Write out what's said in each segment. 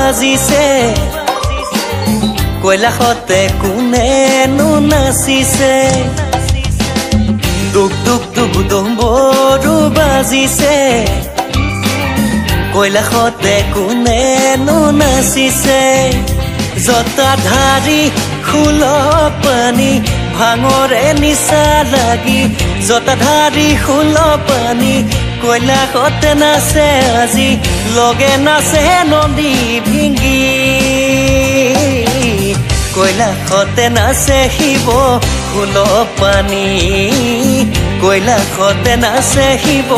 বাজিছে কৈলাশতে কোনেনো নাচিছে দুক দুক দুক ডম্বৰু বাজিছে কৈলাশতে কোনেনো নাচিছে জটাধাৰী খোল পানী ভাঙৰে নিচা লাগি জটাধাৰী খোল পানী কৈলাশতে নাচে আজি লগে নাচে নদী ভিঙ্গি কৈলাশতে নাচে শিৱ খোল পানী কৈলাশতে নাচে শিৱ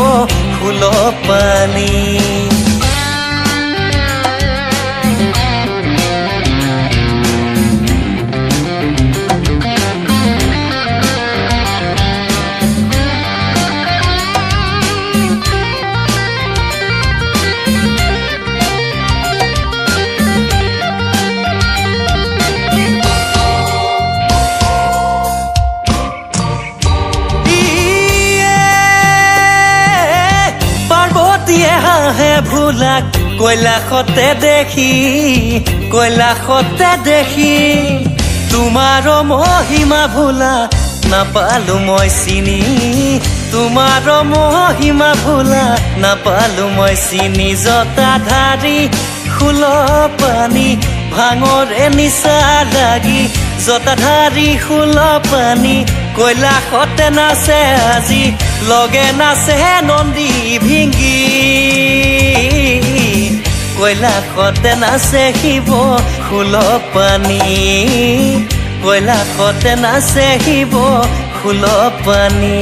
খোল পানী হে ভুলাক কৈলাশতে দেখি কৈলাশতে দেখি তোমাৰ মহিমা ভুলা নাপালো মই চিনি তোমাৰ মহিমা ভুলা নাপালো মই চিনি জটাধাৰী খোল পানী ভাঙৰে নিচা লাগি জটাধাৰী খোল পানী কৈলাশতে নাচে আজি লগে নাচে নন্দী ভিঙ্গি কৈলাশতে নাচে শিৱ খোল পানী কৈলাশতে নাচে শিৱ খোল পানী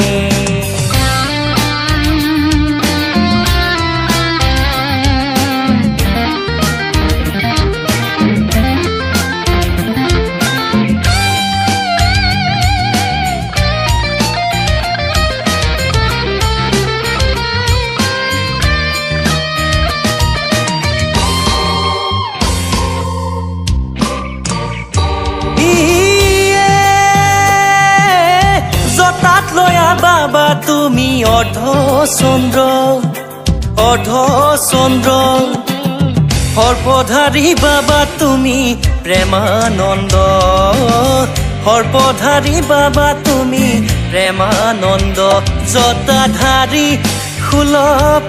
বাবা তুমি অৰ্ধ চন্দ্ৰ সৰ্বধাৰী বাবা তুমি প্ৰেমানন্দ সৰ্বধাৰী বাবা তুমি প্ৰেমানন্দ জটাধাৰী খোল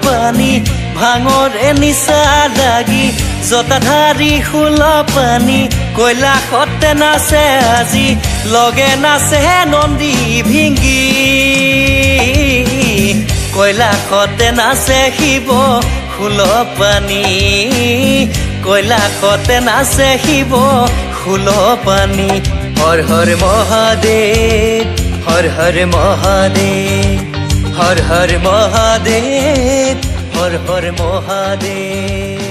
পানী ভাঙৰে নিচা লাগি জটাধাৰী খোল পানী কৈলাশতে নাচে আজি লগে নাচে নন্দী ভিঙ্গি কৈলাশতে নাচে শিৱ খোল পানী কৈলাশতে নাচে শিৱ খোল পানী হৰ হৰ মহাদেৱ হৰ হৰ মহাদেৱ হৰ হৰ মহাদেৱ হৰ হৰ মহাদেৱ